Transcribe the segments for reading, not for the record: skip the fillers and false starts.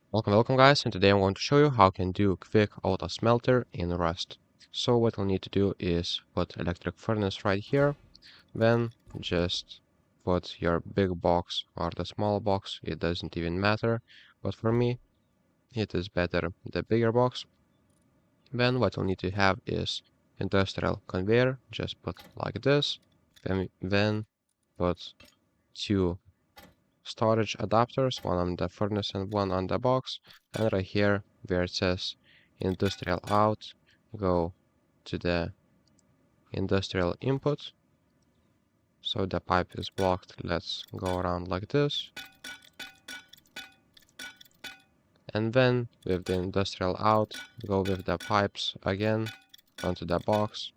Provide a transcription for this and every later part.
Welcome guys, and today I'm going to show you how you can do quick auto smelter in Rust. So what you'll need to do is put electric furnace right here, then just put your big box or the small box, it doesn't even matter, but for me it is better the bigger box. Then what you'll need to have is industrial conveyor, just put like this, then put two storage adapters, one on the furnace and one on the box, and right here where it says industrial out, go to the industrial input. So the pipe is blocked. Let's go around like this, and then with the industrial out, go with the pipes again onto the box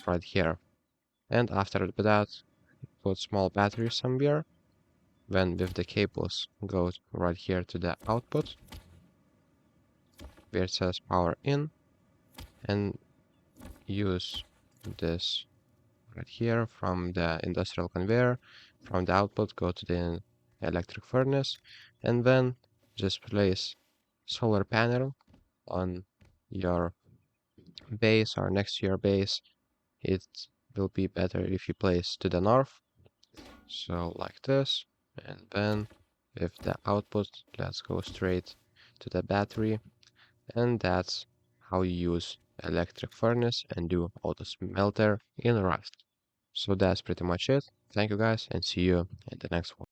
right here, and after that put small battery somewhere. Then with the cables, go right here to the output where it says power in, and use this right here from the industrial conveyor. From the output, go to the electric furnace, and then just place solar panel on your base or next to your base. It will be better if you place to the north, so like this, and then with the output, let's go straight to the battery. And that's how you use electric furnace and do auto smelter in Rust. So that's pretty much it. Thank you guys, and see you in the next one.